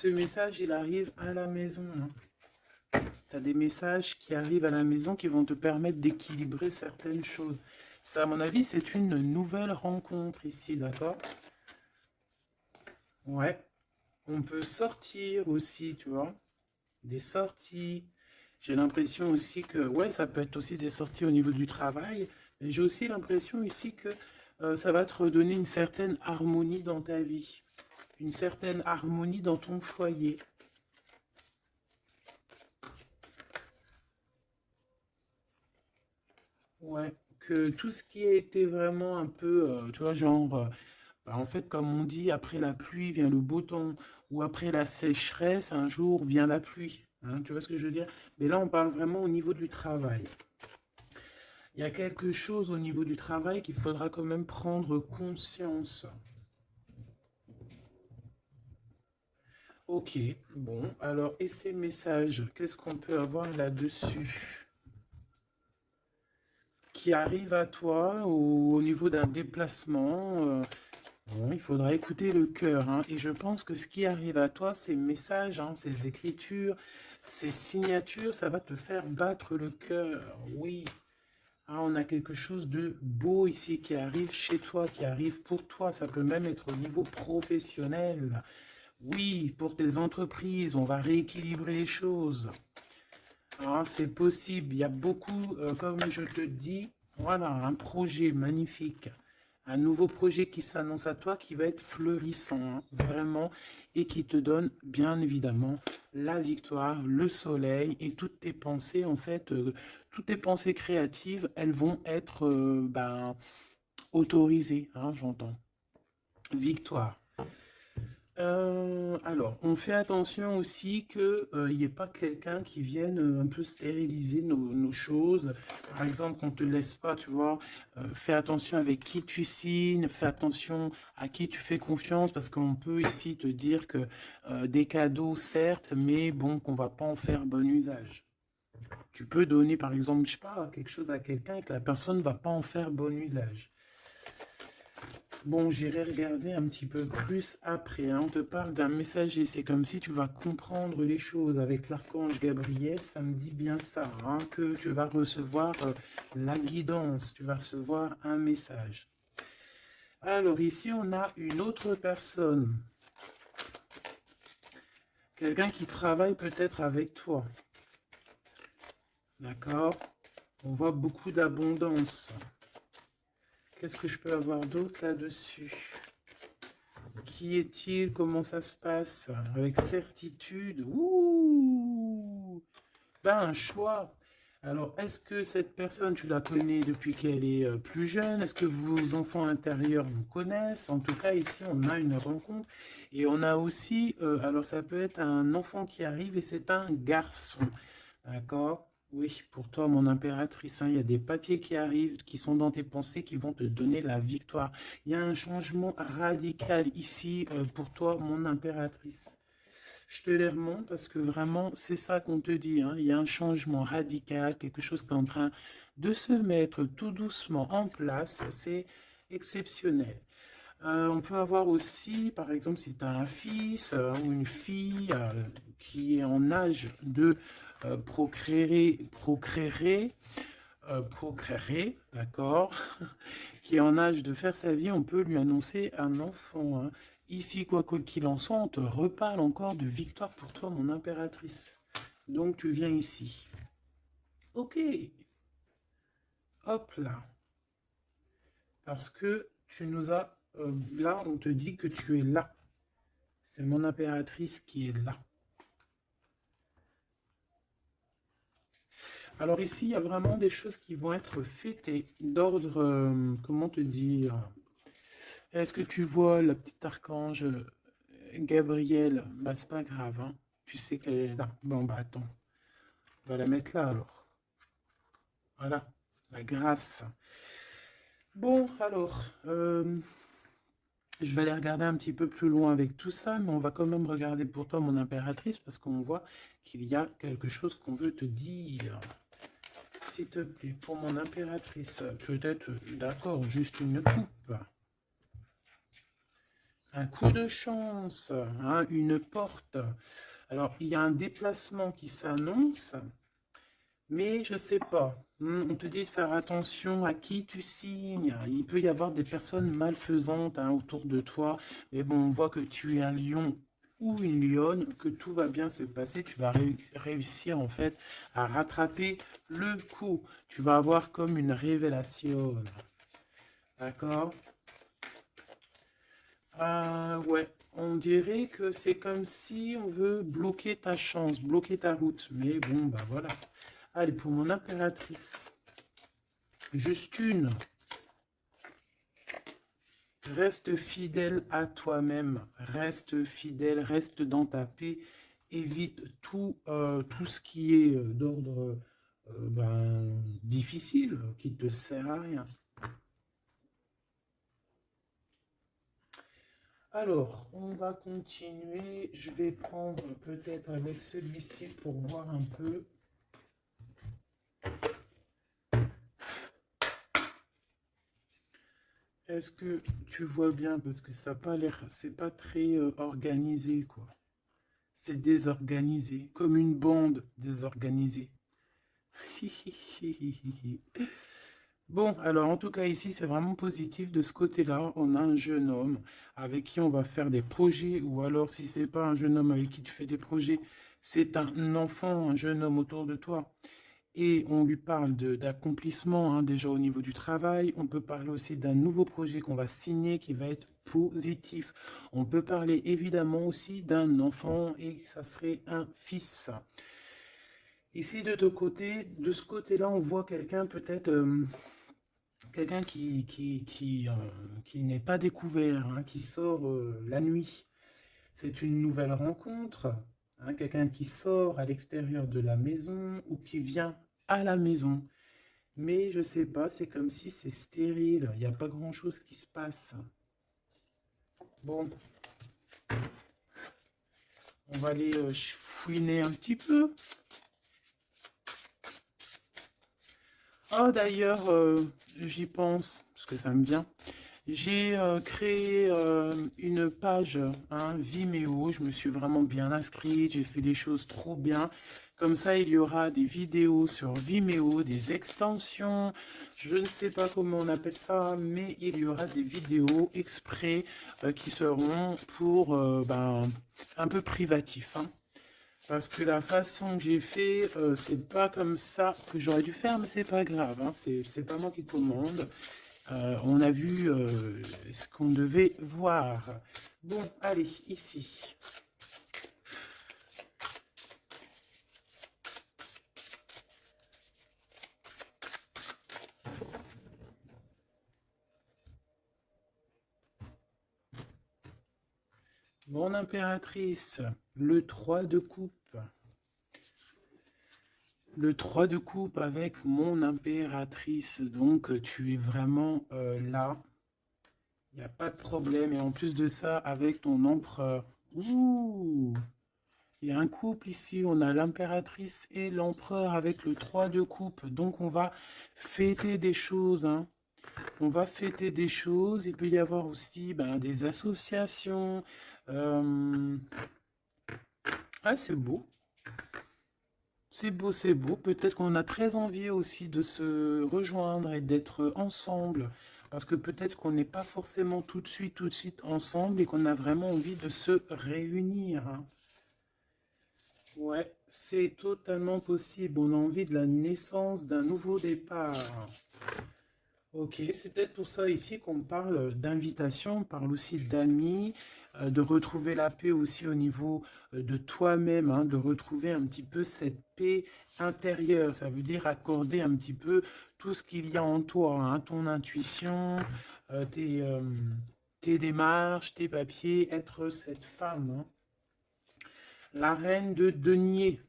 ce message, il arrive à la maison. Tu as des messages qui arrivent à la maison qui vont te permettre d'équilibrer certaines choses. Ça, à mon avis, c'est une nouvelle rencontre ici, d'accord? Ouais. On peut sortir aussi, tu vois. Des sorties. J'ai l'impression aussi que, ouais, ça peut être aussi des sorties au niveau du travail. Mais j'ai aussi l'impression ici que ça va te redonner une certaine harmonie dans ta vie. Une certaine harmonie dans ton foyer. Ouais, que tout ce qui a été vraiment un peu, tu vois, genre, bah, en fait, comme on dit, après la pluie vient le beau temps, ou après la sécheresse, un jour vient la pluie. Hein, tu vois ce que je veux dire? Mais là, on parle vraiment au niveau du travail. Il y a quelque chose au niveau du travail qu'il faudra quand même prendre conscience. Ok, bon, alors, et ces messages, qu'est-ce qu'on peut avoir là-dessus? Qui arrive à toi ou au niveau d'un déplacement? Bon, il faudra écouter le cœur, hein. Et je pense que ce qui arrive à toi, ces messages, hein, ces écritures, ces signatures, ça va te faire battre le cœur. Oui. Ah, on a quelque chose de beau ici qui arrive chez toi, qui arrive pour toi. Ça peut même être au niveau professionnel. Oui, pour tes entreprises, on va rééquilibrer les choses. Ah, c'est possible. Il y a beaucoup, comme je te dis, voilà, un projet magnifique. Un nouveau projet qui s'annonce à toi, qui va être fleurissant, hein, vraiment, et qui te donne, bien évidemment, la victoire, le soleil, et toutes tes pensées, en fait, toutes tes pensées créatives, elles vont être ben, autorisées, hein, j'entends. Victoire. Alors, on fait attention aussi qu'il n'y ait pas quelqu'un qui vienne un peu stériliser nos choses. Par exemple, qu'on ne te laisse pas, tu vois, fais attention avec qui tu signes, fais attention à qui tu fais confiance, parce qu'on peut ici te dire que des cadeaux, certes, mais bon, qu'on va pas en faire bon usage. Tu peux donner, par exemple, je sais pas, quelque chose à quelqu'un et que la personne ne va pas en faire bon usage. Bon, j'irai regarder un petit peu plus après, hein. On te parle d'un messager. C'est comme si tu vas comprendre les choses avec l'archange Gabriel. Ça me dit bien ça, hein, que tu vas recevoir la guidance. Tu vas recevoir un message. Alors ici, on a une autre personne. Quelqu'un qui travaille peut-être avec toi. D'accord? On voit beaucoup d'abondance. Qu'est-ce que je peux avoir d'autre là-dessus? Qui est-il? Comment ça se passe? Avec certitude. Ouh! Ben, un choix. Alors, est-ce que cette personne, tu la connais depuis qu'elle est plus jeune? Est-ce que vos enfants intérieurs vous connaissent? En tout cas, ici, on a une rencontre. Et on a aussi, alors ça peut être un enfant qui arrive et c'est un garçon. D'accord? Oui, pour toi, mon impératrice, hein, il y a des papiers qui arrivent, qui sont dans tes pensées, qui vont te donner la victoire. Il y a un changement radical ici pour toi, mon impératrice. Je te les remonte parce que vraiment, c'est ça qu'on te dit, hein. Il y a un changement radical, quelque chose qui est en train de se mettre tout doucement en place. C'est exceptionnel. On peut avoir aussi, par exemple, si tu as un fils ou une fille qui est en âge de procréer, d'accord, qui est en âge de faire sa vie, on peut lui annoncer un enfant, hein. Ici, quoi qu'il en soit, on te reparle encore de victoire pour toi, mon impératrice. Donc, tu viens ici. Ok, hop là. Parce que tu nous as... là, on te dit que tu es là. C'est mon impératrice qui est là. Alors ici, il y a vraiment des choses qui vont être fêtées d'ordre, comment te dire? Est-ce que tu vois le petit archange Gabriel? Bah, c'est pas grave, hein. Tu sais qu'elle est là. Bon, bah attends, on va la mettre là alors. Voilà, la grâce. Bon, alors, je vais aller regarder un petit peu plus loin avec tout ça, mais on va quand même regarder pour toi, mon impératrice, parce qu'on voit qu'il y a quelque chose qu'on veut te dire. S'il te plaît, pour mon impératrice, peut-être, d'accord, juste une coupe. un coup de chance, hein, une porte. Alors, il y a un déplacement qui s'annonce, mais je sais pas. On te dit de faire attention à qui tu signes. Il peut y avoir des personnes malfaisantes, hein, autour de toi. Mais bon, on voit que tu es un lion ou une lionne, que tout va bien se passer. Tu vas réussir en fait à rattraper le coup. Tu vas avoir comme une révélation. D'accord? Ah ouais, on dirait que c'est comme si on veut bloquer ta chance, bloquer ta route. Mais bon, bah voilà. Allez, pour mon impératrice, juste une. Reste fidèle à toi-même, reste fidèle, reste dans ta paix, évite tout ce qui est d'ordre difficile, qui ne te sert à rien. Alors, on va continuer. Je vais prendre peut-être avec celui-ci pour voir un peu. Est-ce que tu vois bien? Parce que ça n'a pas l'air, c'est pas très organisé, quoi. C'est désorganisé, comme une bande désorganisée. Bon, alors en tout cas ici, c'est vraiment positif. De ce côté-là, on a un jeune homme avec qui on va faire des projets, ou alors si c'est pas un jeune homme avec qui tu fais des projets, c'est un enfant, un jeune homme autour de toi. Et on lui parle d'accomplissement, hein, déjà au niveau du travail. On peut parler aussi d'un nouveau projet qu'on va signer qui va être positif. On peut parler évidemment aussi d'un enfant et que ça serait un fils. Ici, de ce côté-là, on voit quelqu'un peut-être, quelqu'un qui n'est pas découvert, hein, qui sort la nuit. C'est une nouvelle rencontre, hein, quelqu'un qui sort à l'extérieur de la maison ou qui vient à la maison. Mais je sais pas, c'est comme si c'est stérile, il n'y a pas grand-chose qui se passe. Bon, on va aller fouiner un petit peu. Ah d'ailleurs, j'y pense, parce que ça me vient. J'ai créé une page, hein, Vimeo, je me suis vraiment bien inscrite, j'ai fait les choses trop bien. Comme ça, il y aura des vidéos sur Vimeo, des extensions, je ne sais pas comment on appelle ça, mais il y aura des vidéos exprès qui seront pour un peu privatif, hein. Parce que la façon que j'ai fait, c'est pas comme ça que j'aurais dû faire, mais c'est pas grave, hein, c'est pas moi qui commande. On a vu ce qu'on devait voir. Bon, allez, ici. Mon impératrice, le 3 de coupe. Le 3 de coupe avec mon impératrice. Donc, tu es vraiment là. Il n'y a pas de problème. Et en plus de ça, avec ton empereur. Ouh! Il y a un couple ici, on a l'impératrice et l'empereur avec le 3 de coupe. Donc on va fêter des choses, hein. On va fêter des choses. Il peut y avoir aussi des associations. Ah, c'est beau. C'est beau, c'est beau. Peut-être qu'on a très envie aussi de se rejoindre et d'être ensemble. Parce que peut-être qu'on n'est pas forcément tout de suite ensemble et qu'on a vraiment envie de se réunir, hein. Ouais, c'est totalement possible. On a envie de la naissance d'un nouveau départ. Ok, c'est peut-être pour ça ici qu'on parle d'invitation, on parle aussi d'amis, de retrouver la paix aussi au niveau de toi-même, hein, de retrouver un petit peu cette paix intérieure. Ça veut dire accorder un petit peu tout ce qu'il y a en toi, hein, ton intuition, euh, tes, euh, tes démarches, tes papiers, être cette femme, hein. La reine de denier,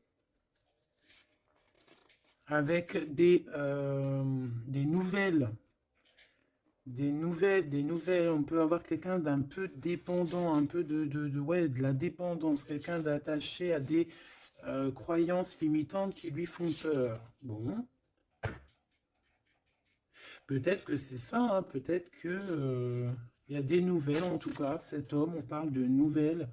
avec des nouvelles. Des nouvelles. On peut avoir quelqu'un d'un peu dépendant, un peu ouais, de la dépendance, quelqu'un d'attaché à des croyances limitantes qui lui font peur. Bon, peut-être que c'est ça, hein, peut-être que Il y a des nouvelles, en tout cas. Cet homme, on parle de nouvelles.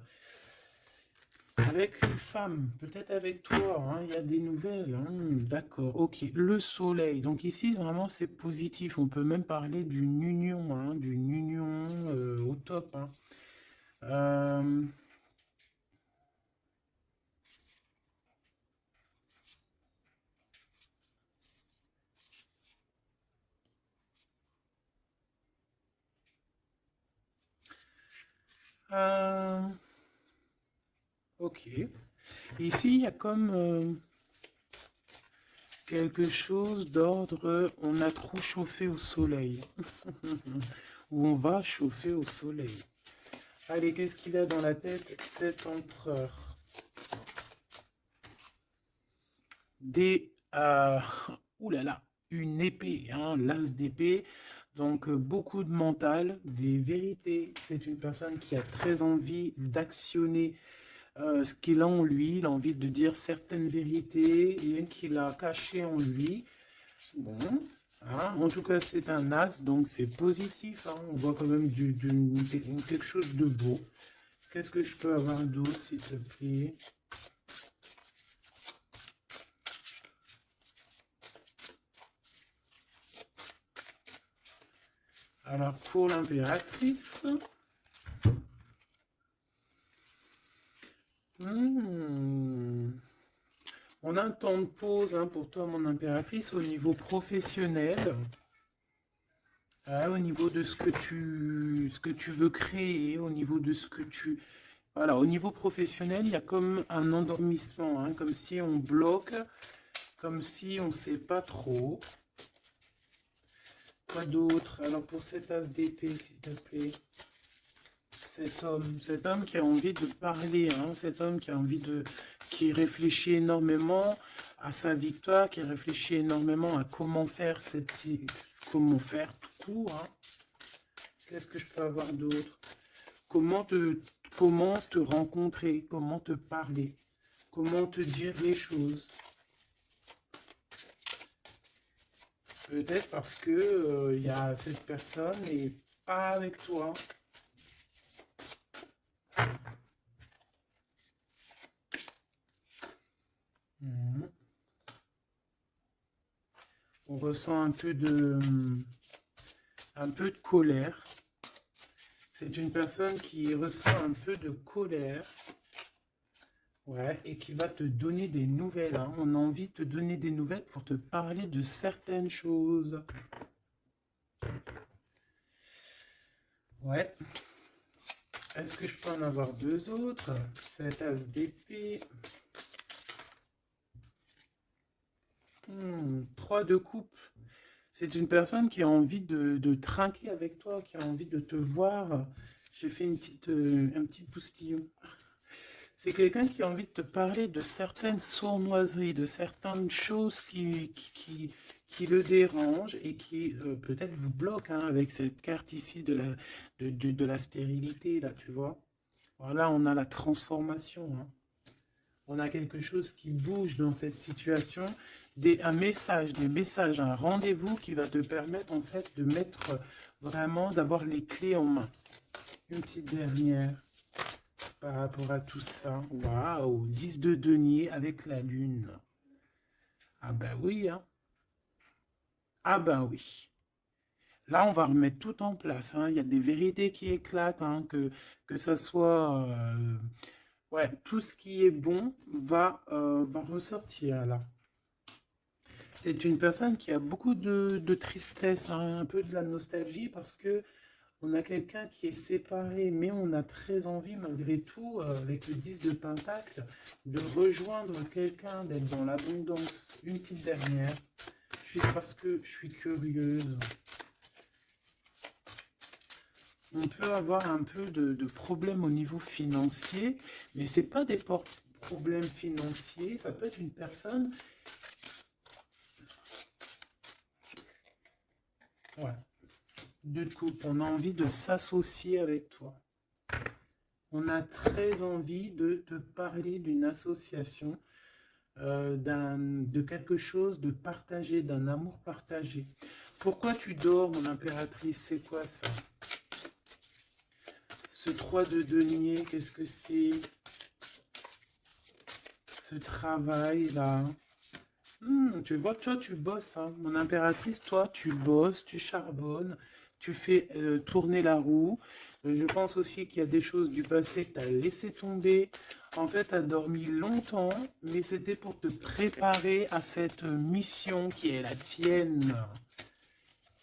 Avec une femme, peut-être avec toi, hein, il y a des nouvelles. Hein, d'accord, ok. Le soleil. Donc ici, vraiment, c'est positif. On peut même parler d'une union au top. Hein. Euh, euh, ok. Ici, il y a comme quelque chose d'ordre, on a trop chauffé au soleil. Ou on va chauffer au soleil. Allez, qu'est-ce qu'il a dans la tête, cet empereur? Des... ouh là là, une épée, hein, l'as d'épée. Donc, beaucoup de mental, des vérités. C'est une personne qui a très envie d'actionner ce qu'il a en lui. Il a envie de dire certaines vérités et qu'il a cachées en lui. Bon, hein, en tout cas, c'est un as, donc c'est positif. Hein, on voit quand même quelque chose de beau. Qu'est-ce que je peux avoir d'autre, s'il te plaît? Alors, pour l'impératrice... On a un temps de pause hein, pour toi, mon impératrice, au niveau professionnel. Au niveau de ce que tu veux créer, au niveau de ce que tu... Voilà, au niveau professionnel, il y a comme un endormissement, hein, comme si on bloque, comme si on ne sait pas trop. Quoi d'autre? Alors pour cet as d'épée, s'il te plaît. Cet homme qui a envie de parler, hein, cet homme qui a envie de... qui réfléchit énormément à sa victoire, qui réfléchit énormément à comment faire comment faire tout court. Hein. Qu'est-ce que je peux avoir d'autre? Comment te rencontrer, comment te parler, comment te dire les choses. Peut-être parce que il y a cette personne et pas avec toi. Mhm. On ressent un peu de colère. C'est une personne qui ressent un peu de colère. Ouais, et qui va te donner des nouvelles. Hein. On a envie de te donner des nouvelles pour te parler de certaines choses. Ouais. Est-ce que je peux en avoir deux autres? Cet as d'épée. 3 de coupe. C'est une personne qui a envie de trinquer avec toi, qui a envie de te voir. J'ai fait un petit postillon. C'est quelqu'un qui a envie de te parler de certaines sournoiseries, de certaines choses qui le dérangent et qui peut-être vous bloquent hein, avec cette carte ici de la stérilité, là, tu vois. Voilà, on a la transformation. Hein. On a quelque chose qui bouge dans cette situation, un message, des messages, un rendez-vous qui va te permettre en fait de mettre vraiment, d'avoir les clés en main. Une petite dernière par rapport à tout ça. Waouh, 10 de denier avec la lune. Ah ben oui, hein. Ah ben oui. Là, on va remettre tout en place. Hein. Il y a des vérités qui éclatent, hein, que ça soit... ouais, tout ce qui est bon va ressortir là. C'est une personne qui a beaucoup de tristesse, hein, un peu de la nostalgie, parce que on a quelqu'un qui est séparé, mais on a très envie, malgré tout, avec le 10 de Pentacle, de rejoindre quelqu'un, d'être dans l'abondance. Une petite dernière, juste parce que je suis curieuse. On peut avoir un peu de problèmes au niveau financier, mais ce n'est pas des problèmes financiers, ça peut être une personne... Ouais. De coupe, on a envie de s'associer avec toi. On a très envie de te parler d'une association, de quelque chose de partagé, d'un amour partagé. Pourquoi tu dors, mon impératrice? C'est quoi ça? Ce 3 de denier, qu'est-ce que c'est? Ce travail-là. Tu vois, toi, tu bosses, hein. Mon impératrice, toi, tu bosses, tu charbonnes, tu fais tourner la roue. Je pense aussi qu'il y a des choses du passé que tu as laissé tomber. En fait, tu as dormi longtemps, mais c'était pour te préparer à cette mission qui est la tienne.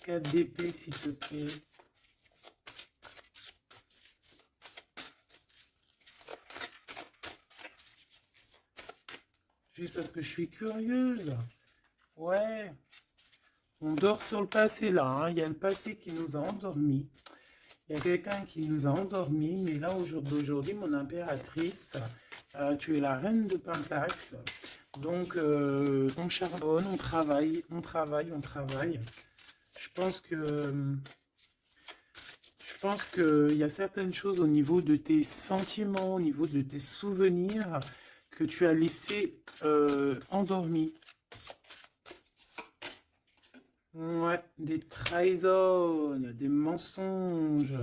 4 d'épée, s'il te plaît. Juste parce que je suis curieuse. Ouais. On dort sur le passé là, hein. Il y a le passé qui nous a endormis. Il y a quelqu'un qui nous a endormis, mais là, aujourd'hui, mon impératrice, tu es la reine de Pentacle. Donc, on charbonne, on travaille, on travaille, on travaille. Je pense que, je pense qu'il y a certaines choses au niveau de tes sentiments, au niveau de tes souvenirs, que tu as laissé endormis. Ouais, des trahisons, des mensonges.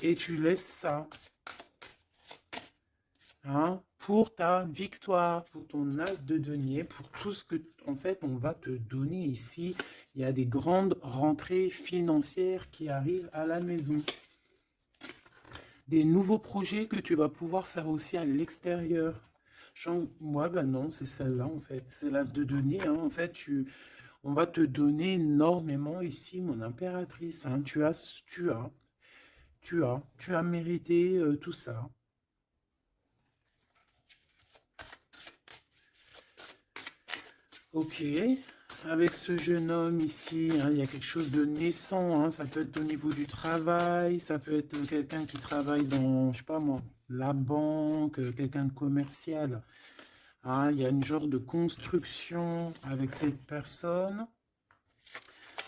Et tu laisses ça, hein, pour ta victoire, pour ton as de denier, pour tout ce que, en fait, on va te donner ici. Il y a des grandes rentrées financières qui arrivent à la maison. Des nouveaux projets que tu vas pouvoir faire aussi à l'extérieur. Moi, ben non, c'est celle-là, en fait. C'est l'as de denier, hein. En fait, on va te donner énormément ici, mon impératrice, hein. Tu as mérité tout ça. Ok, avec ce jeune homme ici, hein, il y a quelque chose de naissant, hein. Ça peut être au niveau du travail, ça peut être quelqu'un qui travaille dans, je sais pas moi, la banque, quelqu'un de commercial, hein. Il y a une genre de construction avec cette personne.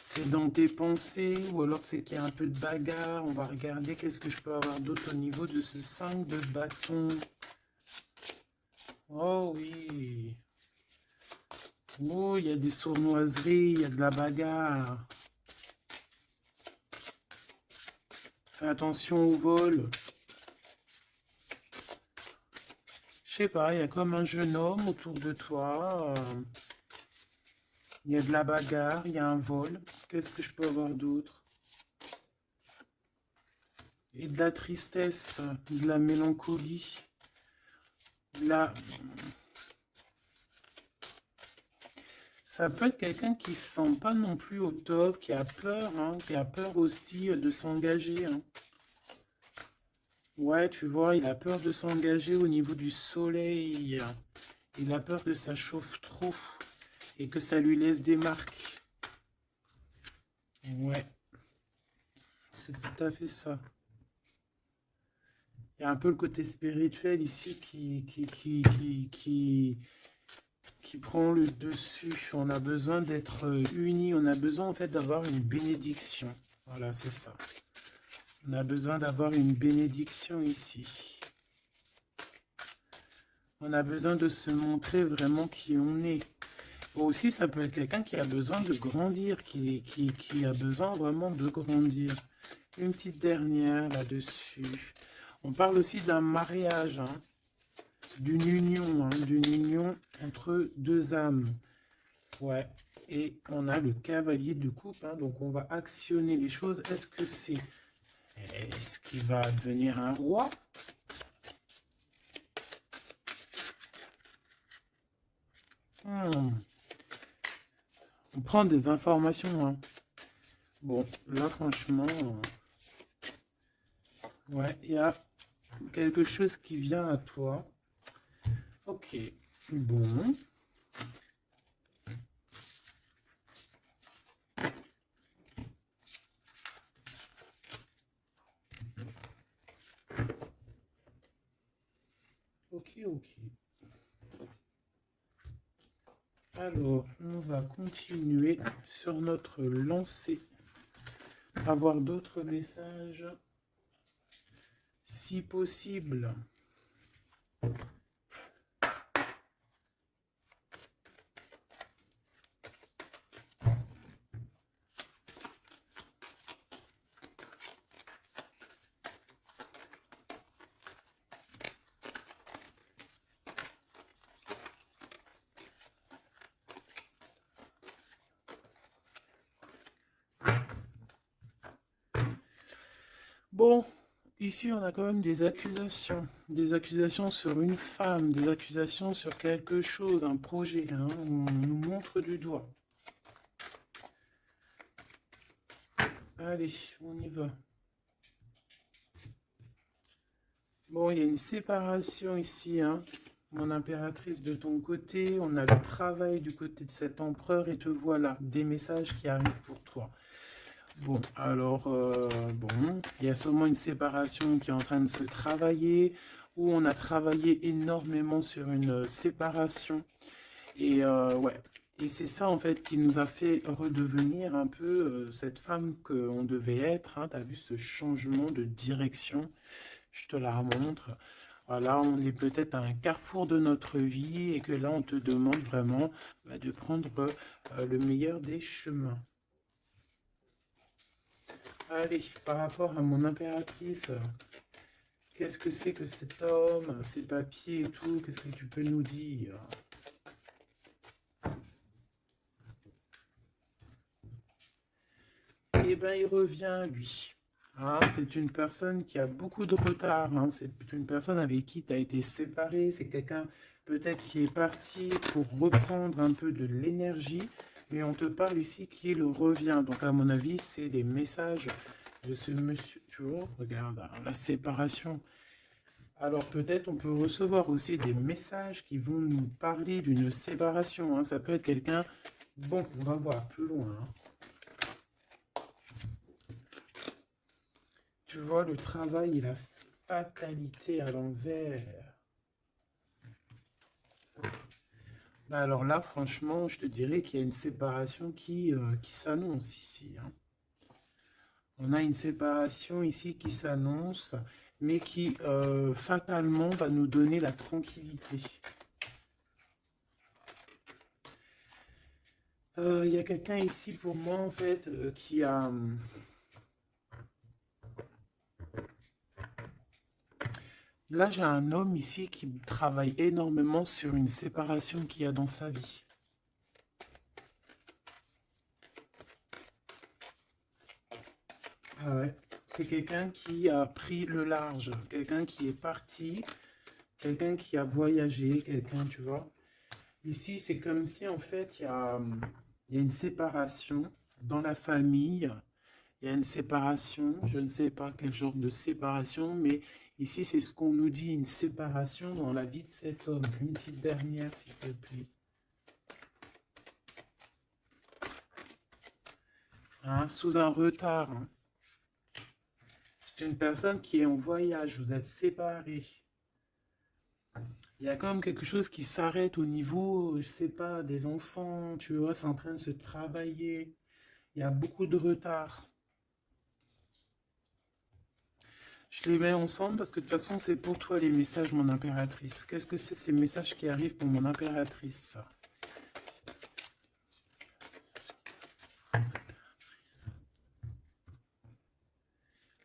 C'est dans tes pensées, ou alors c'est qu'il y a un peu de bagarre. On va regarder qu'est-ce que je peux avoir d'autre au niveau de ce 5 de bâton. Oh oui. Oh, il y a des sournoiseries, il y a de la bagarre. Fais attention au vol. Je sais pas, il y a comme un jeune homme autour de toi. Il y a de la bagarre, il y a un vol. Qu'est-ce que je peux avoir d'autre? Et de la tristesse, de la mélancolie. De la... Ça peut être quelqu'un qui se sent pas non plus au top, qui a peur, hein, qui a peur aussi de s'engager, hein. Ouais, tu vois, il a peur de s'engager au niveau du soleil. Il a peur que ça chauffe trop et que ça lui laisse des marques. Ouais, c'est tout à fait ça. Il y a un peu le côté spirituel ici qui prend le dessus. On a besoin d'être unis. On a besoin en fait d'avoir une bénédiction. Voilà, c'est ça. On a besoin d'avoir une bénédiction ici. On a besoin de se montrer vraiment qui on est. Aussi, ça peut être quelqu'un qui a besoin de grandir, qui a besoin vraiment de grandir. Une petite dernière là-dessus. On parle aussi d'un mariage, hein, d'une union entre deux âmes. Ouais. Et on a le cavalier de coupe, hein, donc on va actionner les choses. Est-ce qu'il va devenir un roi? On prend des informations, hein. Bon, là franchement, ouais, il y a quelque chose qui vient à toi. Ok, bon. Ok, ok. Alors, on va continuer sur notre lancée. Avoir d'autres messages, si possible. Bon, ici on a quand même des accusations. Des accusations sur une femme, des accusations sur quelque chose, un projet, hein, on nous montre du doigt. Allez, on y va. Bon, il y a une séparation ici, hein. Mon impératrice de ton côté, on a le travail du côté de cet empereur et te voilà, des messages qui arrivent pour toi. Bon, alors, bon, il y a sûrement une séparation qui est en train de se travailler, où on a travaillé énormément sur une séparation. Et ouais, et c'est ça en fait qui nous a fait redevenir un peu cette femme qu'on devait être, hein. Tu as vu ce changement de direction, je te la remontre. Voilà, on est peut-être à un carrefour de notre vie et que là on te demande vraiment bah, de prendre le meilleur des chemins. Allez, par rapport à mon impératrice, qu'est-ce que c'est que cet homme, ses papiers et tout, qu'est-ce que tu peux nous dire? Eh bien, il revient, lui. Ah, c'est une personne qui a beaucoup de retard, hein. C'est une personne avec qui tu as été séparé. C'est quelqu'un peut-être qui est parti pour reprendre un peu de l'énergie. Mais on te parle ici qu'il revient. Donc, à mon avis, c'est des messages de ce monsieur. Tu vois, regarde, hein, la séparation. Alors peut-être on peut recevoir aussi des messages qui vont nous parler d'une séparation, hein. Ça peut être quelqu'un... Bon, on va voir plus loin, hein. Tu vois, le travail et la fatalité à l'envers. Bah alors là, franchement, je te dirais qu'il y a une séparation qui s'annonce ici, hein. On a une séparation ici qui s'annonce, mais qui fatalement va nous donner la tranquillité. Il y a quelqu'un ici pour moi, en fait, qui a... Là, j'ai un homme ici qui travaille énormément sur une séparation qu'il y a dans sa vie. Ah ouais. C'est quelqu'un qui a pris le large, quelqu'un qui est parti, quelqu'un qui a voyagé, quelqu'un, tu vois. Ici, c'est comme si, en fait, il y a une séparation dans la famille. Il y a une séparation, je ne sais pas quel genre de séparation, mais ici, c'est ce qu'on nous dit, une séparation dans la vie de cet homme. Une petite dernière, s'il te plaît. Hein, sous un retard, hein. C'est une personne qui est en voyage, vous êtes séparés. Il y a quand même quelque chose qui s'arrête au niveau, je sais pas, des enfants, tu vois, c'est en train de se travailler. Il y a beaucoup de retard. Je les mets ensemble parce que de toute façon, c'est pour toi les messages, mon impératrice. Qu'est-ce que c'est ces messages qui arrivent pour mon impératrice?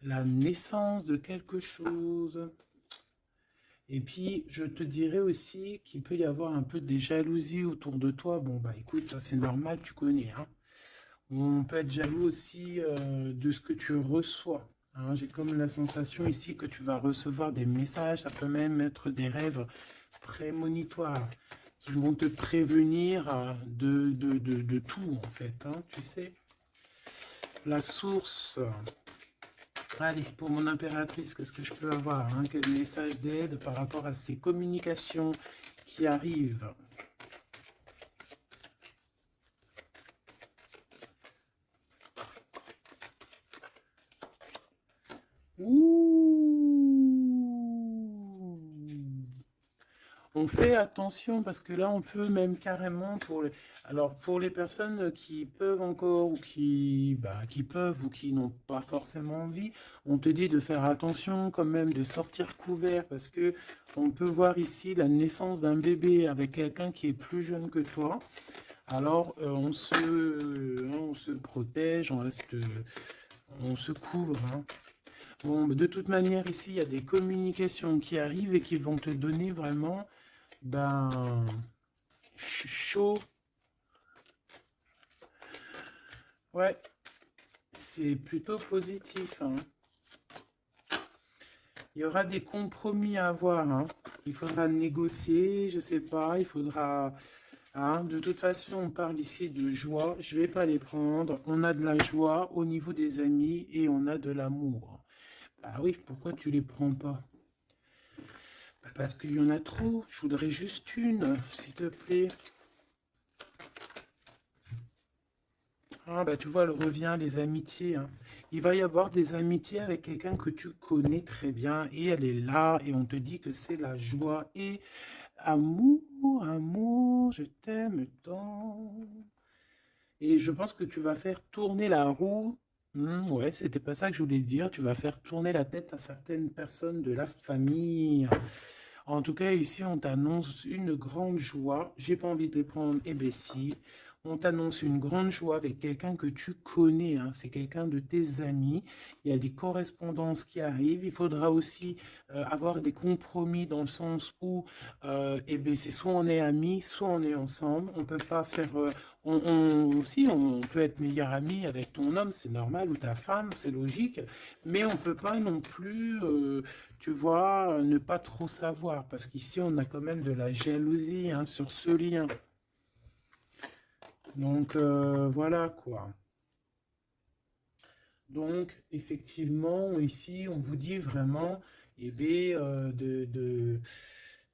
La naissance de quelque chose. Et puis, je te dirais aussi qu'il peut y avoir un peu des jalousies autour de toi. Bon, bah écoute, ça c'est normal, tu connais, hein. On peut être jaloux aussi de ce que tu reçois, hein. J'ai comme la sensation ici que tu vas recevoir des messages, ça peut même être des rêves prémonitoires qui vont te prévenir de tout en fait, hein, tu sais. La source. Allez, pour mon impératrice, qu'est-ce que je peux avoir, hein? Quel message d'aide par rapport à ces communications qui arrivent? Ouh. On fait attention parce que là, on peut même carrément alors pour les personnes qui peuvent encore ou qui peuvent ou qui n'ont pas forcément envie, on te dit de faire attention quand même, de sortir couvert parce que on peut voir ici la naissance d'un bébé avec quelqu'un qui est plus jeune que toi. Alors on se protège, on se couvre, hein. Bon, de toute manière, ici, il y a des communications qui arrivent et qui vont te donner vraiment ben, chaud. Ouais, c'est plutôt positif, hein. Il y aura des compromis à avoir, hein. Il faudra négocier, je sais pas, il faudra... hein. De toute façon, on parle ici de joie, je vais pas les prendre. On a de la joie au niveau des amis et on a de l'amour. Bah oui, pourquoi tu les prends pas? Bah parce qu'il y en a trop, je voudrais juste une, s'il te plaît. Ah bah tu vois, elle revient, les amitiés, hein. Il va y avoir des amitiés avec quelqu'un que tu connais très bien et elle est là et on te dit que c'est la joie et amour, amour, je t'aime tant. Et je pense que tu vas faire tourner la roue. Ouais, c'était pas ça que je voulais dire. Tu vas faire tourner la tête à certaines personnes de la famille. En tout cas, ici, on t'annonce une grande joie. J'ai pas envie de les prendre. Eh bien, si. On t'annonce une grande joie avec quelqu'un que tu connais, hein. C'est quelqu'un de tes amis. Il y a des correspondances qui arrivent. Il faudra aussi avoir des compromis dans le sens où, eh bien, c'est soit on est amis, soit on est ensemble. On peut pas faire. Si, on peut être meilleur ami avec ton homme, c'est normal, ou ta femme, c'est logique. Mais on peut pas non plus. Tu vois, ne pas trop savoir, parce qu'ici, on a quand même de la jalousie, hein, sur ce lien. Donc, voilà quoi. Donc, effectivement, ici, on vous dit vraiment, eh bien,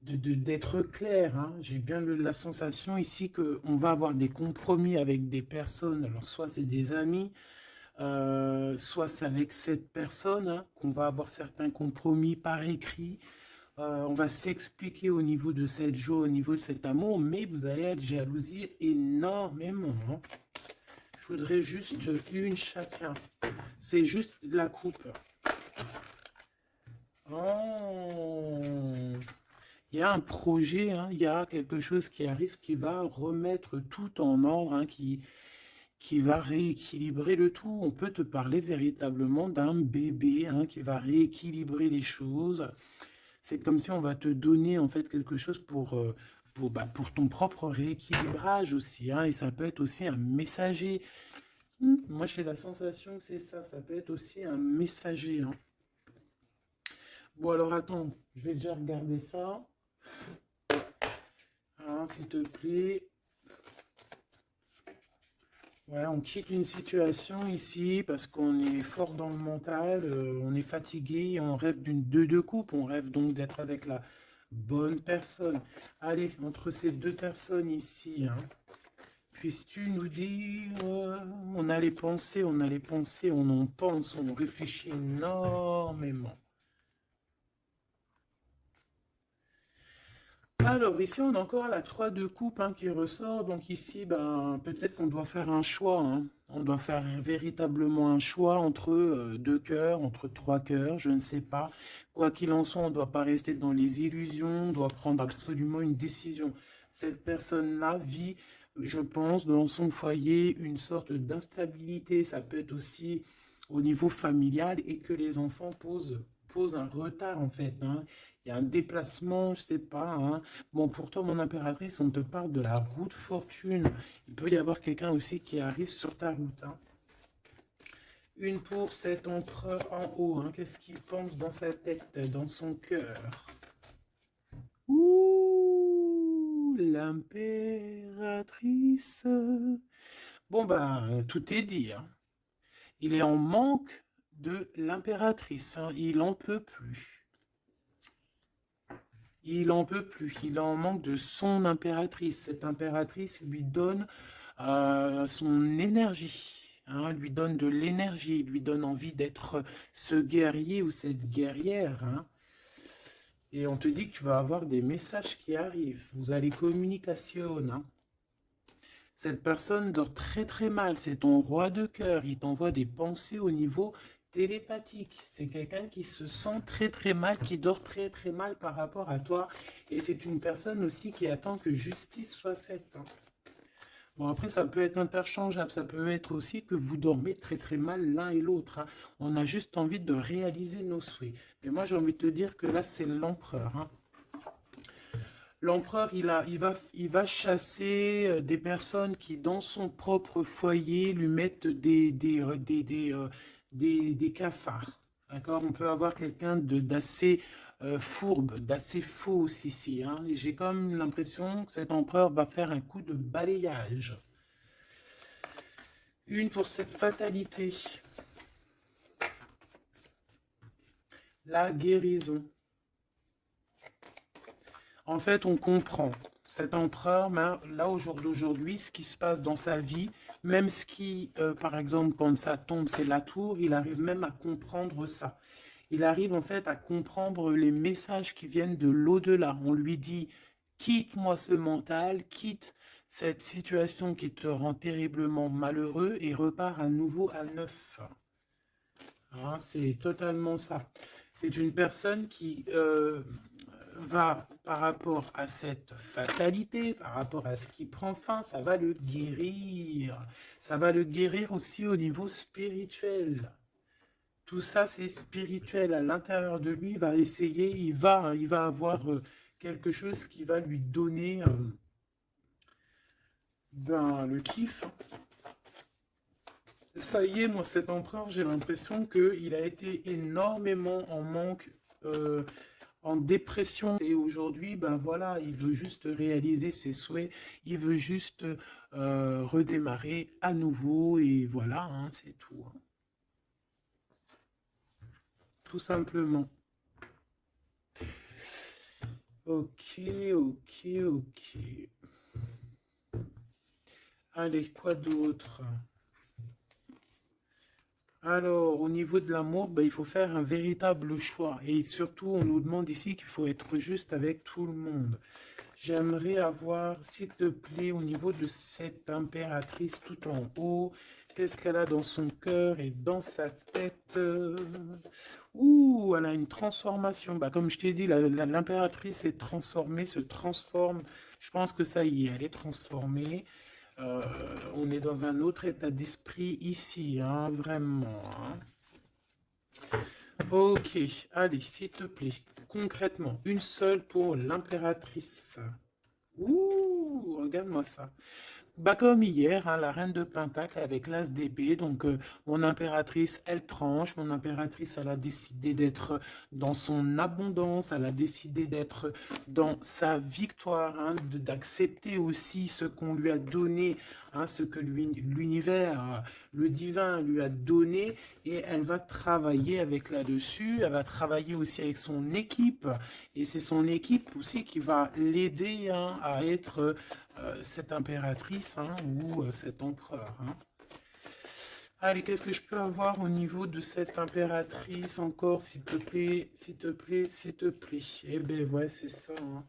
d'être clair, hein. J'ai bien la sensation ici qu'on va avoir des compromis avec des personnes, alors soit c'est des amis, soit c'est avec cette personne, hein, qu'on va avoir certains compromis par écrit. On va s'expliquer au niveau de cette joie, au niveau de cet amour, mais vous allez être jalousie énormément, hein. Je voudrais juste une chacun. C'est juste la coupe. Oh, il y a un projet, hein, il y a quelque chose qui arrive qui va remettre tout en ordre, hein, qui va rééquilibrer le tout. On peut te parler véritablement d'un bébé, hein, qui va rééquilibrer les choses. C'est comme si on va te donner en fait quelque chose pour ton propre rééquilibrage aussi, hein, et ça peut être aussi un messager. Moi, j'ai la sensation que c'est ça, ça peut être aussi un messager, hein. Bon, alors attends, je vais déjà regarder ça, hein, s'il te plaît. Ouais, on quitte une situation ici parce qu'on est fort dans le mental, on est fatigué, on rêve d'une deux coupe, on rêve donc d'être avec la bonne personne. Allez, entre ces deux personnes ici, hein, puisses-tu nous dire, on a les pensées, on a les pensées, on en pense, on réfléchit énormément. Alors ici on a encore la 3 de coupe, hein, qui ressort, donc ici ben, peut-être qu'on doit faire un choix, hein. On doit faire véritablement un choix entre deux cœurs, entre trois cœurs, je ne sais pas. Quoi qu'il en soit, on ne doit pas rester dans les illusions, on doit prendre absolument une décision. Cette personne-là vit, je pense, dans son foyer une sorte d'instabilité, ça peut être aussi au niveau familial et que les enfants posent un retard en fait, hein. Il y a un déplacement, je sais pas, hein. Bon, pour toi, mon impératrice, on te parle de la route fortune. Il peut y avoir quelqu'un aussi qui arrive sur ta route, hein. Une pour cet empereur en haut, hein. Qu'est-ce qu'il pense dans sa tête, dans son cœur? Ouh, l'impératrice. Bon, ben, tout est dit, hein. Il est en manque de l'impératrice, hein. Il en peut plus. Il en peut plus, il en manque de son impératrice. Cette impératrice lui donne son énergie, hein, lui donne de l'énergie, lui donne envie d'être ce guerrier ou cette guerrière, hein. Et on te dit que tu vas avoir des messages qui arrivent. Vous allez communication, hein. Cette personne dort très très mal, c'est ton roi de cœur, il t'envoie des pensées au niveau télépathique. C'est quelqu'un qui se sent très très mal, qui dort très très mal par rapport à toi. Et c'est une personne aussi qui attend que justice soit faite, hein. Bon, après, ça peut être interchangeable, ça peut être aussi que vous dormez très très mal l'un et l'autre, hein. On a juste envie de réaliser nos souhaits. Mais moi, j'ai envie de te dire que là, c'est l'empereur, hein. L'empereur, il va chasser des personnes qui, dans son propre foyer, lui mettent des cafards. D'accord? On peut avoir quelqu'un d'assez fourbe, d'assez faux ici. Hein? Et j'ai comme l'impression que cet empereur va faire un coup de balayage. Une pour cette fatalité. La guérison. En fait, on comprend. Cet empereur, là, au jour d'aujourd'hui, ce qui se passe dans sa vie, même ce qui, par exemple, quand ça tombe, c'est la tour, il arrive même à comprendre ça. Il arrive en fait à comprendre les messages qui viennent de l'au-delà. On lui dit, quitte-moi ce mental, quitte cette situation qui te rend terriblement malheureux et repars à nouveau à neuf. Hein, c'est totalement ça. C'est une personne qui va, par rapport à cette fatalité, par rapport à ce qui prend fin, ça va le guérir. Ça va le guérir aussi au niveau spirituel. Tout ça, c'est spirituel. À l'intérieur de lui, il va essayer, il va avoir quelque chose qui va lui donner le kiff. Ça y est, moi, cet empereur, j'ai l'impression qu'il a été énormément en manque, en dépression. Et aujourd'hui, ben voilà, il veut juste réaliser ses souhaits, il veut juste redémarrer à nouveau, et voilà, hein, c'est tout. Hein. Tout simplement. Ok, ok, ok. Allez, quoi d'autre? Alors, au niveau de l'amour, ben, il faut faire un véritable choix. Et surtout, on nous demande ici qu'il faut être juste avec tout le monde. J'aimerais avoir, s'il te plaît, au niveau de cette impératrice tout en haut, qu'est-ce qu'elle a dans son cœur et dans sa tête? Ouh, elle a une transformation. Bah, comme je t'ai dit, l'impératrice est transformée, se transforme. Je pense que ça y est, elle est transformée. On est dans un autre état d'esprit ici, hein, vraiment. Hein. Ok, allez, s'il te plaît, concrètement, une seule pour l'impératrice. Ouh, regarde-moi ça. Bah comme hier, hein, la reine de Pentacle avec l'as d'épée, donc mon impératrice, elle tranche, mon impératrice, elle a décidé d'être dans son abondance, elle a décidé d'être dans sa victoire, hein, d'accepter aussi ce qu'on lui a donné, hein, ce que l'univers, le divin lui a donné, et elle va travailler avec là-dessus, elle va travailler aussi avec son équipe, et c'est son équipe aussi qui va l'aider, hein, à être cette impératrice, hein, ou cet empereur. Hein. Allez, qu'est-ce que je peux avoir au niveau de cette impératrice encore, s'il te plaît, s'il te plaît, s'il te plaît. Eh ben ouais, c'est ça. Hein.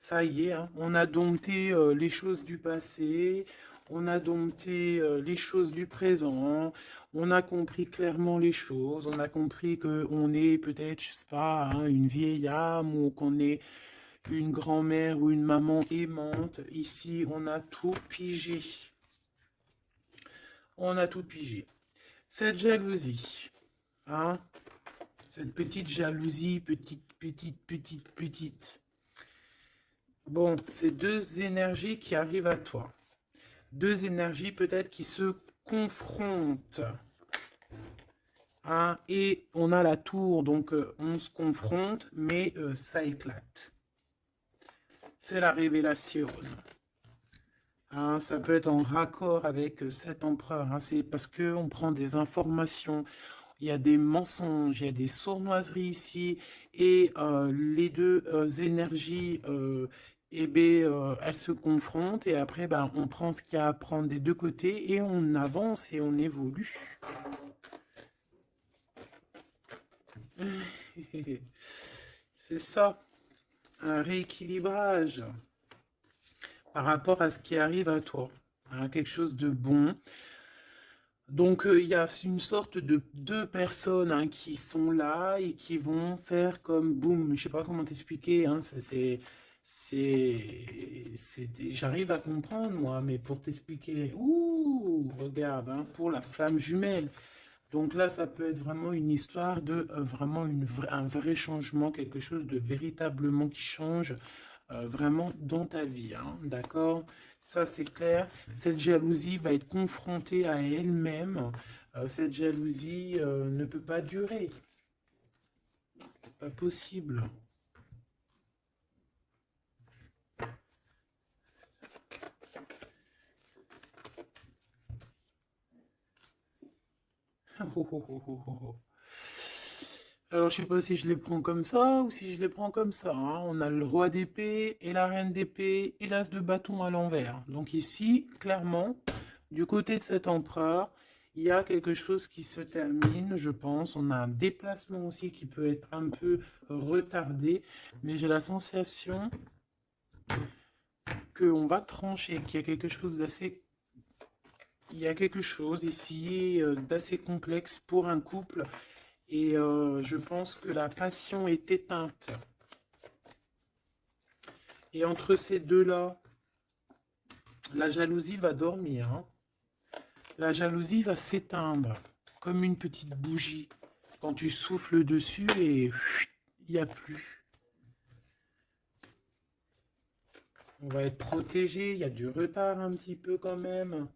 Ça y est, hein, on a dompté les choses du passé, on a dompté les choses du présent, on a compris clairement les choses, on a compris qu'on est peut-être, je sais pas, hein, une vieille âme, ou qu'on est une grand-mère ou une maman aimante. Ici, on a tout pigé. On a tout pigé. Cette jalousie, hein, cette petite jalousie, petite. Bon, c'est deux énergies qui arrivent à toi. Deux énergies peut-être qui se confrontent. Hein, et on a la tour, donc on se confronte, mais ça éclate. C'est la révélation. Hein, ça peut être en raccord avec cet empereur. Hein, c'est parce qu'on prend des informations, il y a des mensonges, il y a des sournoiseries ici, et les deux énergies, eh ben, elles se confrontent, et après, ben, on prend ce qu'il y a à prendre des deux côtés, et on avance et on évolue. C'est ça, un rééquilibrage par rapport à ce qui arrive à toi. Hein, quelque chose de bon. Donc, il y a une sorte de deux personnes, hein, qui sont là et qui vont faire comme boum. Je sais pas comment t'expliquer. Hein, j'arrive à comprendre, moi, mais pour t'expliquer, ouh, regarde, hein, pour la flamme jumelle. Donc là, ça peut être vraiment une histoire de vraiment un vrai changement, quelque chose de véritablement qui change vraiment dans ta vie. Hein, d'accord? Ça, c'est clair. Cette jalousie va être confrontée à elle-même. Cette jalousie ne peut pas durer. pas possible. Oh, oh, oh, oh, oh. Alors, je sais pas si je les prends comme ça ou si je les prends comme ça, hein. On a le roi d'épée et la reine d'épée et l'as de bâton à l'envers. Donc ici, clairement, du côté de cet empereur, il y a quelque chose qui se termine, je pense. On a un déplacement aussi qui peut être un peu retardé, mais j'ai la sensation qu'on va trancher, qu'il y a quelque chose d'assez... Il y a quelque chose ici d'assez complexe pour un couple. Et je pense que la passion est éteinte. Et entre ces deux-là, la jalousie va dormir, hein. La jalousie va s'éteindre, comme une petite bougie. Quand tu souffles dessus et il n'y a plus. On va être protégé, il y a du retard un petit peu quand même.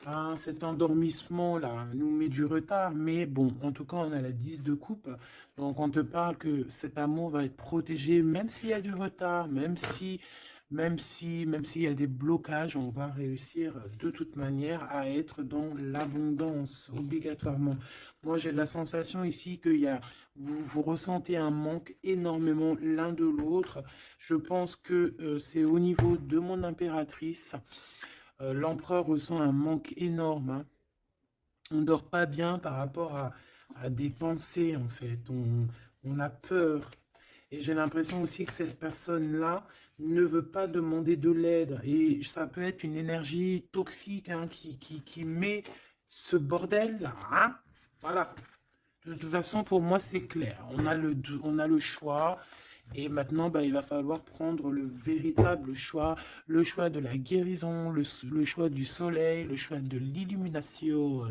Hein, cet endormissement-là nous met du retard, mais bon, en tout cas, on a la 10 de coupe. Donc, on te parle que cet amour va être protégé, même s'il y a du retard, même s'il y a des blocages, on va réussir de toute manière à être dans l'abondance, obligatoirement. Moi, j'ai la sensation ici que vous ressentez un manque énormément l'un de l'autre. Je pense que c'est au niveau de mon impératrice. L'empereur ressent un manque énorme, hein. On ne dort pas bien par rapport à des pensées, en fait. On a peur. Et j'ai l'impression aussi que cette personne-là ne veut pas demander de l'aide. Et ça peut être une énergie toxique, hein, qui met ce bordel-là, hein. Voilà. De toute façon, pour moi, c'est clair. On a le choix. Et maintenant, bah, il va falloir prendre le véritable choix, le choix de la guérison, le choix du soleil, le choix de l'illumination.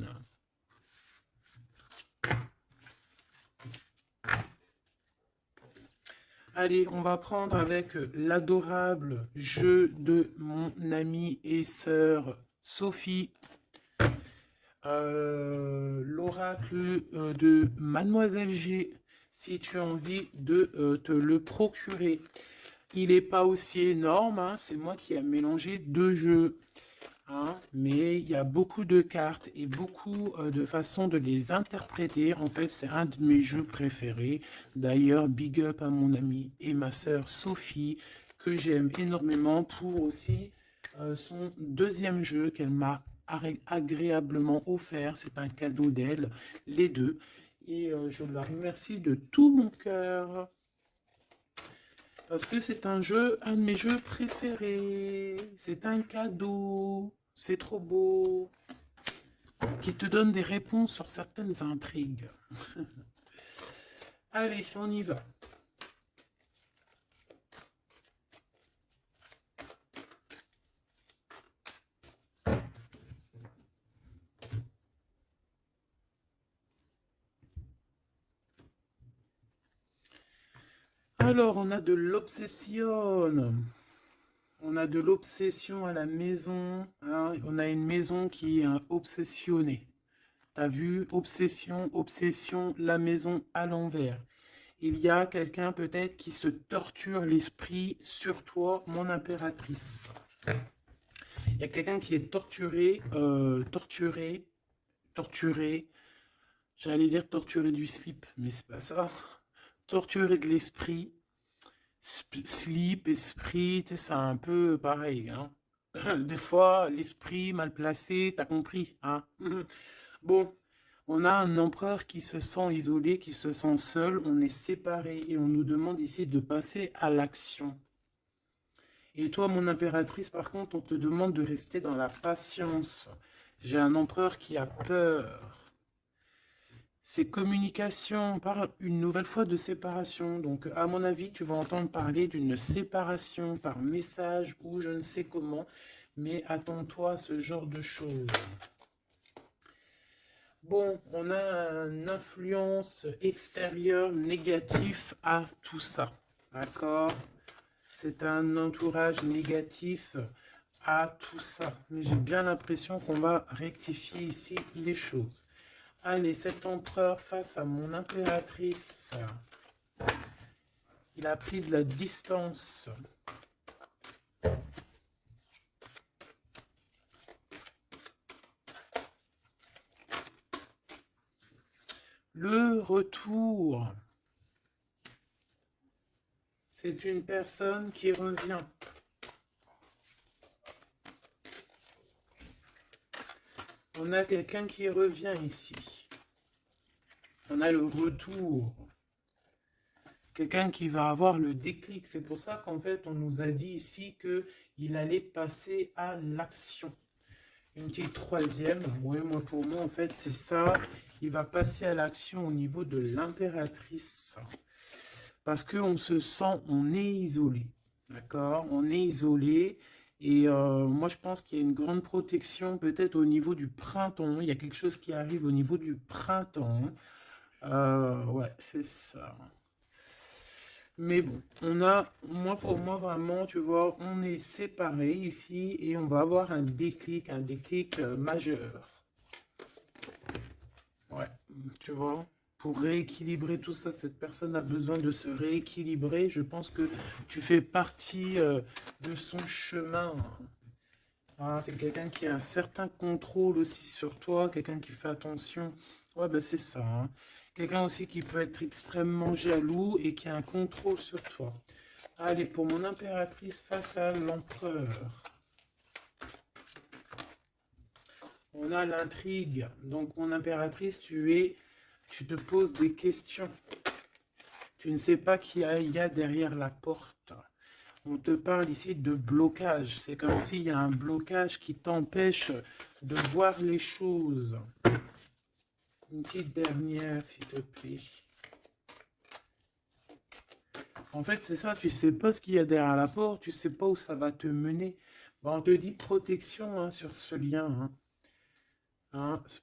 Allez, on va prendre avec l'adorable jeu de mon amie et sœur Sophie. L'oracle de Mademoiselle G, si tu as envie de te le procurer. Il n'est pas aussi énorme, hein, c'est moi qui ai mélangé deux jeux. Hein, mais il y a beaucoup de cartes et beaucoup de façons de les interpréter. En fait, c'est un de mes jeux préférés. D'ailleurs, big up à mon amie et ma sœur Sophie, que j'aime énormément pour aussi son deuxième jeu qu'elle m'a agréablement offert. C'est un cadeau d'elle, les deux. Et je la remercie de tout mon cœur. Parce que c'est un jeu, un de mes jeux préférés. C'est un cadeau. C'est trop beau. Qui te donne des réponses sur certaines intrigues. Allez, on y va. Alors, on a de l'obsession. On a de l'obsession à la maison. Hein. On a une maison qui est obsessionnée. T'as vu? Obsession, obsession, la maison à l'envers. Il y a quelqu'un peut-être qui se torture l'esprit sur toi, mon impératrice. Il y a quelqu'un qui est torturé, torturé. J'allais dire torturé du slip, mais c'est pas ça. Torturé de l'esprit. Slip, esprit, c'est un peu pareil, hein. Des fois, l'esprit mal placé, t'as compris, hein. Bon, on a un empereur qui se sent isolé, qui se sent seul, on est séparés et on nous demande ici de passer à l'action. Et toi, mon impératrice, par contre, on te demande de rester dans la patience. J'ai un empereur qui a peur. C'est communication, on parle une nouvelle fois de séparation. Donc, à mon avis, tu vas entendre parler d'une séparation par message ou je ne sais comment. Mais attends-toi à ce genre de choses. Bon, on a une influence extérieure négative à tout ça. D'accord? C'est un entourage négatif à tout ça. Mais j'ai bien l'impression qu'on va rectifier ici les choses. Allez, cet empereur face à mon impératrice. Il a pris de la distance. Le retour. C'est une personne qui revient. On a quelqu'un qui revient ici. On a le retour. Quelqu'un qui va avoir le déclic. C'est pour ça qu'en fait, on nous a dit ici qu'il allait passer à l'action. Une petite troisième. Oui, moi, pour moi, en fait, c'est ça. Il va passer à l'action au niveau de l'impératrice. Parce qu'on se sent, on est isolé. D'accord? On est isolé. Et moi, je pense qu'il y a une grande protection peut-être au niveau du printemps. Il y a quelque chose qui arrive au niveau du printemps. Ouais, c'est ça. Mais bon, on a, moi pour moi vraiment, tu vois, on est séparés ici et on va avoir un déclic majeur. Ouais, tu vois, pour rééquilibrer tout ça, cette personne a besoin de se rééquilibrer. Je pense que tu fais partie de son chemin. Ah, c'est quelqu'un qui a un certain contrôle aussi sur toi, quelqu'un qui fait attention. Ouais, ben c'est ça, hein. Quelqu'un aussi qui peut être extrêmement jaloux et qui a un contrôle sur toi. Allez, pour mon impératrice face à l'empereur. On a l'intrigue. Donc, mon impératrice, tu te poses des questions. Tu ne sais pas qui il y a derrière la porte. On te parle ici de blocage. C'est comme s'il y a un blocage qui t'empêche de voir les choses. Une petite dernière, s'il te plaît. En fait, c'est ça, tu sais pas ce qu'il y a derrière la porte, tu sais pas où ça va te mener. Bon, on te dit protection hein, sur ce lien.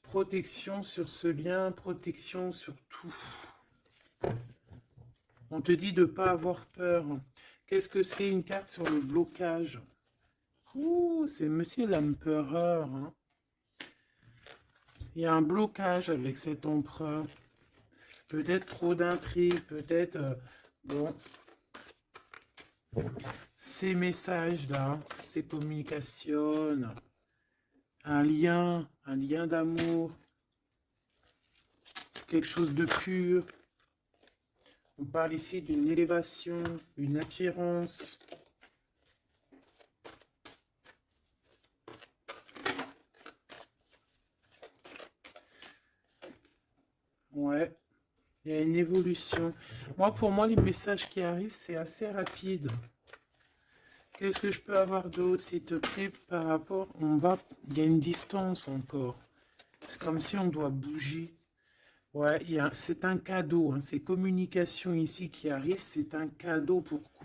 Protection sur ce lien, protection sur tout. On te dit de ne pas avoir peur. Qu'est-ce que c'est une carte sur le blocage? Ouh, c'est Monsieur l'Empereur. Hein. Il y a un blocage avec cet empereur. Peut-être trop d'intrigues, peut-être... bon. Ces messages-là, ces communications, un lien d'amour, c'est quelque chose de pur. On parle ici d'une élévation, une attirance. Ouais, il y a une évolution. Moi, pour moi, les messages qui arrivent, c'est assez rapide. Qu'est-ce que je peux avoir d'autre, s'il te plaît, par rapport... Il y a une distance encore. C'est comme si on doit bouger. Ouais, c'est un cadeau. Hein, ces communications ici qui arrivent, c'est un cadeau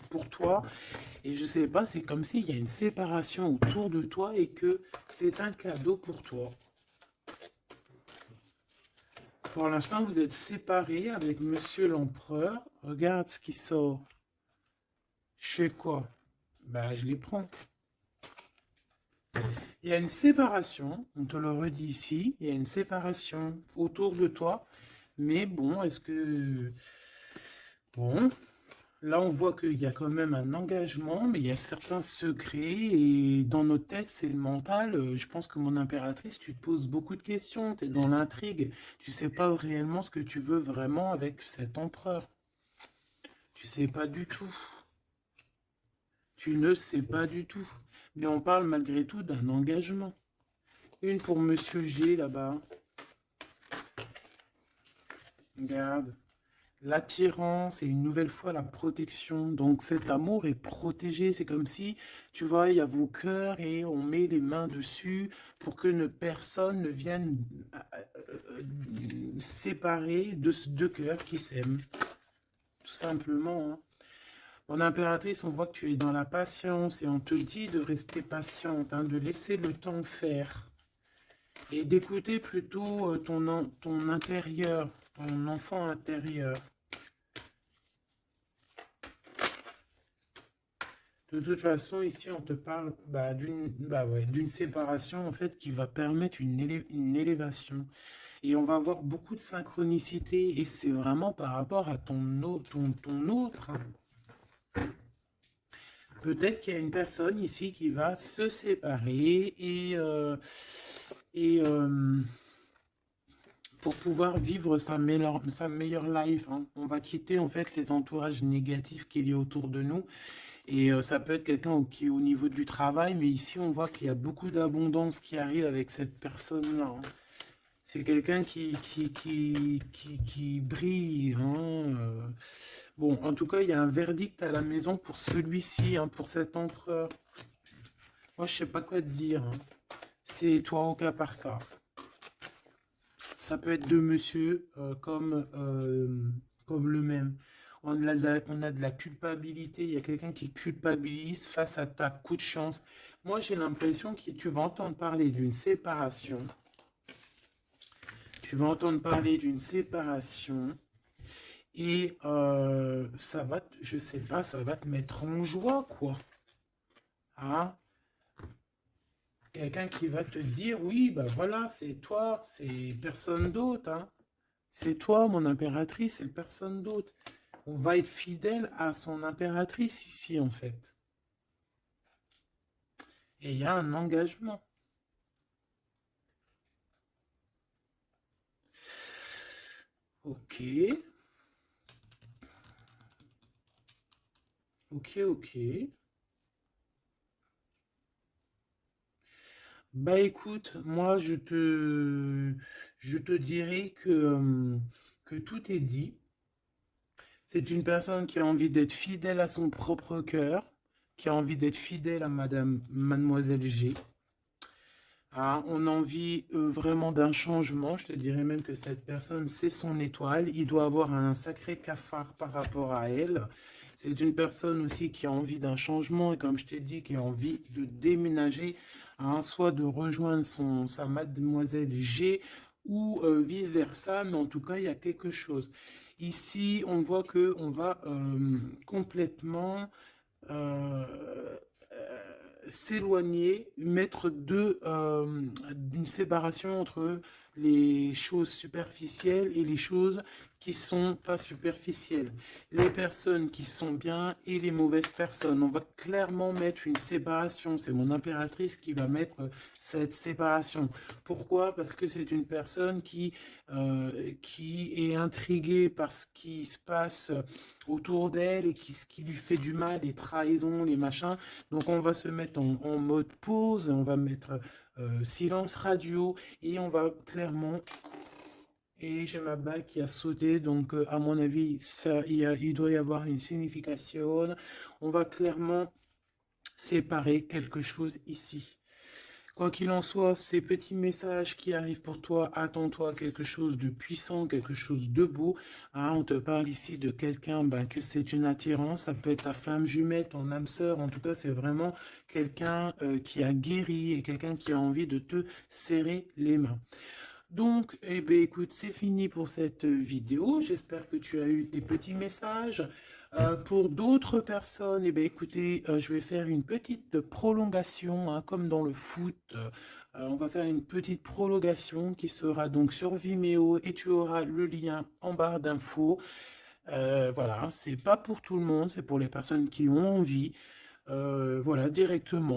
pour toi. Et je sais pas, c'est comme s'il y a une séparation autour de toi et que c'est un cadeau pour toi. Pour l'instant, vous êtes séparés avec Monsieur l'Empereur. Regarde ce qui sort. Je fais quoi? Ben, je les prends. Il y a une séparation, on te le redit ici, il y a une séparation autour de toi. Mais bon, est-ce que... Bon, là on voit qu'il y a quand même un engagement, mais il y a certains secrets. Et dans notre tête, c'est le mental. Je pense que mon impératrice, tu te poses beaucoup de questions. Tu es dans l'intrigue. Tu sais pas réellement ce que tu veux vraiment avec cet empereur. Tu sais pas du tout. Tu ne sais pas du tout. Mais on parle malgré tout d'un engagement. Une pour Monsieur G là-bas. Regarde. L'attirance et une nouvelle fois la protection. Donc cet amour est protégé. C'est comme si, tu vois, il y a vos cœurs et on met les mains dessus pour que personne ne vienne séparer de deux cœurs qui s'aiment. Tout simplement. Hein. Mon impératrice, on voit que tu es dans la patience et on te dit de rester patiente, hein, de laisser le temps faire et d'écouter plutôt ton intérieur, ton enfant intérieur. De toute façon, ici, on te parle d'une séparation en fait qui va permettre une élévation. Et on va avoir beaucoup de synchronicité et c'est vraiment par rapport à ton autre. Hein. Peut-être qu'il y a une personne ici qui va se séparer et pour pouvoir vivre sa meilleure life, hein. On va quitter en fait les entourages négatifs qu'il y a autour de nous. Et ça peut être quelqu'un qui est au niveau du travail, mais ici on voit qu'il y a beaucoup d'abondance qui arrive avec cette personne-là, hein. C'est quelqu'un qui brille, hein. Bon, en tout cas, il y a un verdict à la maison pour celui-ci, hein, pour cet empereur. Moi, je sais pas quoi te dire, hein. C'est toi au cas par cas. Ça peut être deux monsieur comme le même. On a de la culpabilité. Il y a quelqu'un qui culpabilise face à ta coup de chance. Moi, j'ai l'impression que tu vas entendre parler d'une séparation. Tu vas entendre parler d'une séparation. Et ça va, je sais pas, ça va te mettre en joie, quoi. Hein? Quelqu'un qui va te dire, oui, bah voilà, c'est toi, c'est personne d'autre, hein. C'est toi, mon impératrice, c'est personne d'autre. On va être fidèle à son impératrice ici, en fait. Et il y a un engagement. Ok, ok. Bah écoute, moi je te dirais que tout est dit. C'est une personne qui a envie d'être fidèle à son propre cœur, qui a envie d'être fidèle à Mademoiselle G. Ah, on a envie vraiment d'un changement. Je te dirais même que cette personne, c'est son étoile. Il doit avoir un sacré cafard par rapport à elle. C'est une personne aussi qui a envie d'un changement et comme je t'ai dit, qui a envie de déménager, hein, soit de rejoindre sa Mademoiselle G ou vice-versa. Mais en tout cas, il y a quelque chose. Ici, on voit que on va complètement euh, s'éloigner, mettre d'une séparation entre les choses superficielles et les choses qui sont pas superficielles. Les personnes qui sont bien et les mauvaises personnes. On va clairement mettre une séparation. C'est mon impératrice qui va mettre cette séparation. Pourquoi? Parce que c'est une personne qui est intriguée par ce qui se passe autour d'elle et ce qui lui fait du mal, les trahisons, les machins. Donc on va se mettre en mode pause, on va mettre silence radio et on va clairement... Et j'ai ma bague qui a sauté, donc à mon avis, il doit y avoir une signification. On va clairement séparer quelque chose ici. Quoi qu'il en soit, ces petits messages qui arrivent pour toi, attends-toi quelque chose de puissant, quelque chose de beau. Hein, on te parle ici de quelqu'un que c'est une attirance, ça peut être ta flamme jumelle, ton âme sœur. En tout cas, c'est vraiment quelqu'un qui a guéri et quelqu'un qui a envie de te serrer les mains. Donc, eh bien, écoute, c'est fini pour cette vidéo. J'espère que tu as eu tes petits messages. Pour d'autres personnes, eh bien, écoutez, je vais faire une petite prolongation, hein, comme dans le foot. On va faire une petite prolongation qui sera donc sur Vimeo et tu auras le lien en barre d'infos. Voilà, c'est pas pour tout le monde, c'est pour les personnes qui ont envie. Voilà, directement.